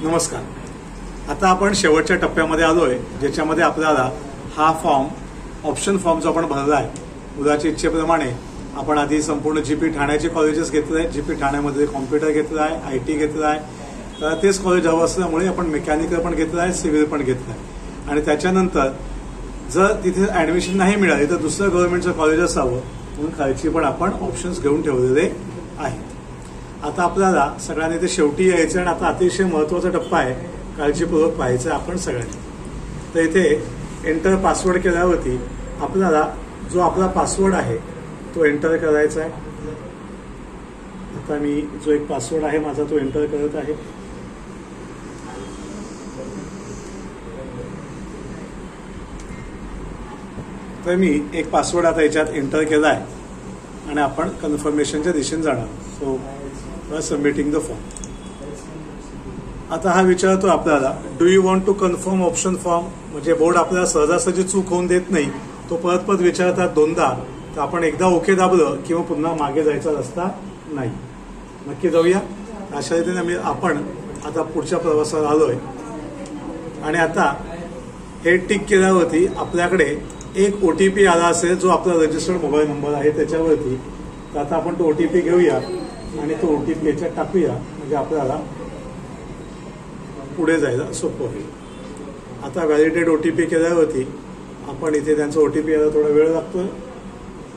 नमस्कार. आता आपण शेवटच्या टप्प्यामध्ये आलोय, ज्याच्यामध्ये आपल्याला हा फॉर्म ऑप्शन फॉर्म जो आपण भरला आहे, मुलाच्या इच्छेप्रमाणे आपण आधी संपूर्ण जीपी ठाण्याचे कॉलेजेस घेतले आहेत. जीपी ठाण्यामध्ये कॉम्प्युटर घेतला आहे, आयटी घेतला आहे, तर तेच कॉलेज हवं असल्यामुळे आपण मेकॅनिकल पण घेतलं आहे, सिव्हिल पण घेतलं आहे. आणि त्याच्यानंतर जर तिथे ऍडमिशन नाही मिळाली तर दुसरं गव्हर्नमेंटचं कॉलेज असावं म्हणून खालची पण आपण ऑप्शन्स घेऊन ठेवलेले आहेत. आता आपल्याला सगळ्यांनी ते शेवटी यायचं आणि आता अतिशय महत्वाचा टप्पा आहे, काळजीपूर्वक पाहायचं आपण सगळ्यांनी. तर इथे एंटर पासवर्ड केल्यावरती आपल्याला जो आपला पासवर्ड आहे तो एंटर करायचा आहे. आता मी जो एक पासवर्ड आहे माझा तो एंटर करत आहे. तर मी एक पासवर्ड आता याच्यात एंटर केला आहे आणि आपण कन्फर्मेशनच्या दिशेने जाणार. So submitting the form. आता हा विचारतो आपल्याला, do you want to confirm option form. म्हणजे बोर्ड आपल्याला सहजासहजी चूक होऊन देत नाही, तो परत परत विचारतात दोनदा, तर आपण एकदा ओके दाबलं किंवा पुन्हा मागे जायचा रस्ता नाही. नक्की जाऊया. अशा रीतीने आपण आता पुढच्या प्रवासाला आलोय. आणि आता हे टिक केल्यावरती आपल्याकडे एक ओटीपी आला असेल, जो आपला रजिस्टर्ड मोबाईल नंबर आहे त्याच्यावरती. तर आता आपण तो ओटीपी घेऊया आणि तो ओटीपी याच्यात टाकूया, म्हणजे आपल्याला पुढे जायला सोपं होईल. आता व्हॅलिडेट ओटीपी केल्यावरती आपण इथे त्यांचा ओटीपी यायला थोडा वेळ लागतोय,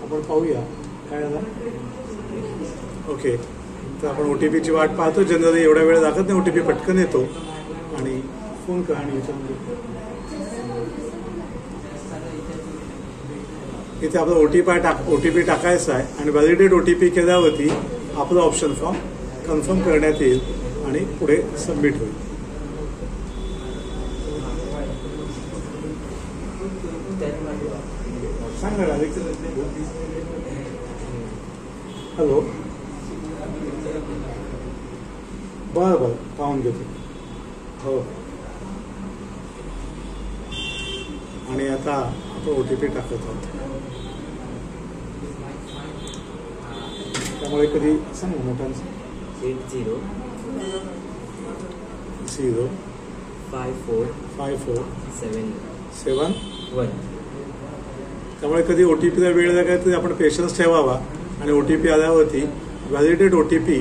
आपण पाहूया काय झाला. ओके, तर आपण ओटीपीची वाट पाहतो. जनरली एवढा वेळ लागत नाही, ओटीपी पटकन येतो. आणि फोन करा आणि याच्यामध्ये इथे आपला ओटीपी टाकायचा आहे आणि व्हॅलिडेट ओटीपी केल्यावरती आपला ऑप्शन फॉर्म कन्फर्म करण्यात येईल आणि पुढे सबमिट होईल. सांगा हॅलो. बरं पाहून घेतो. हो. आणि आता आपण ओटीपी टाकत आहोत. त्यामुळे कधी सांग मोठ्यांचं 80545471. त्यामुळे कधी ओटीपीला वेळ लागला तरी आपण पेशन्स ठेवावा आणि ओटीपी आल्यावरती व्हॅलिडेट ओटीपी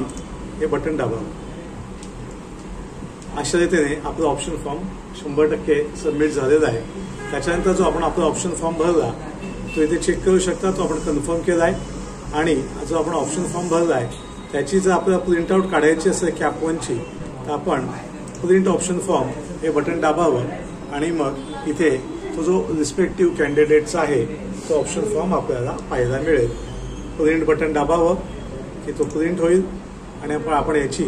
हे बटन दाबावं. अशा रीतीने आपला ऑप्शन फॉर्म 100% सबमिट झालेला आहे. त्याच्यानंतर जो आपण आपला ऑप्शन फॉर्म भरला तो इथे चेक करू शकता, तो आपण कन्फर्म केला आहे. आणि जो आपण ऑप्शन फॉर्म भरला आहे त्याची जर आपल्याला प्रिंटआउट काढायची असेल कॅप 1ची, तर आपण प्रिंट ऑप्शन फॉर्म हे बटन दाबावं आणि मग इथे तो जो रिस्पेक्टिव्ह कॅन्डिडेटचा आहे तो ऑप्शन फॉर्म आपल्याला पाहायला मिळेल. प्रिंट बटन दाबावं की तो प्रिंट होईल आणि आपण याची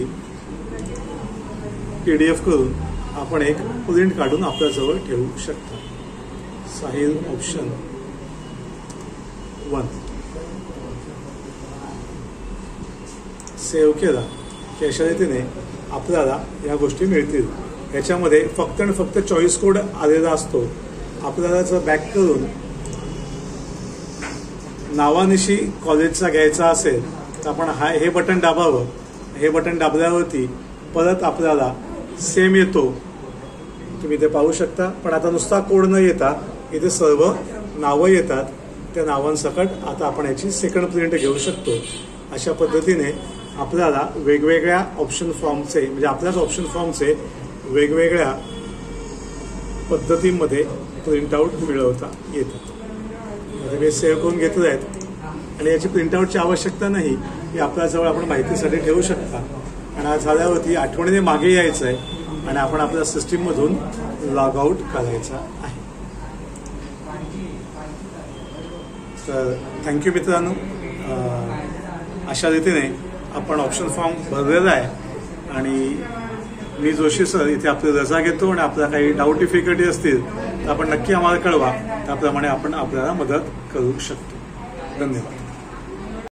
PDF करून आपण एक प्रिंट काढून आपल्याजवळ ठेवू शकता. साहिल ऑप्शन 1 सेव्ह केला की अशा रीतीने आपल्याला या गोष्टी मिळतील. याच्यामध्ये फक्त आणि फक्त चॉईस कोड आलेला असतो. आपल्याला जर बॅक करून नावानिशी कॉलेजचा घ्यायचा असेल तर आपण हे बटन दाबावं. हे बटन दाबल्यावरती परत आपल्याला सेम येतो, तुम्ही इथे पाहू शकता. पण आता नुसता कोड न येता इथे सर्व नावं येतात. त्या नावांसकट आता आपण याची सेकंड प्रिंट घेऊ शकतो. अशा पद्धतीने आपल्याला वेगवेगळ्या ऑप्शन फॉर्मचे, म्हणजे आपल्याच ऑप्शन फॉर्मचे वेगवेगळ्या पद्धतीमध्ये प्रिंटआउट मिळवता येतात. हे सेव्ह करून घेतले आहेत आणि याची प्रिंटआउटची आवश्यकता नाही, ही आपल्याजवळ आपण माहितीसाठी ठेवू शकता. आणि आज झाल्यावरती आठवणीने मागे यायचं आहे आणि आपण आपल्या सिस्टीममधून लॉग आउट करायचा आहे. तर थँक्यू मित्रांनो. अशा रीतीने आपण ऑप्शन फॉर्म भरलेला आहे आणि मी जोशी सर इथे आपली रजा घेतो. आणि आपल्याला काही डाऊट डिफिकल्टी असतील तर आपण नक्की आम्हाला कळवा, त्याप्रमाणे आपण आपल्याला मदत करू शकतो. धन्यवाद.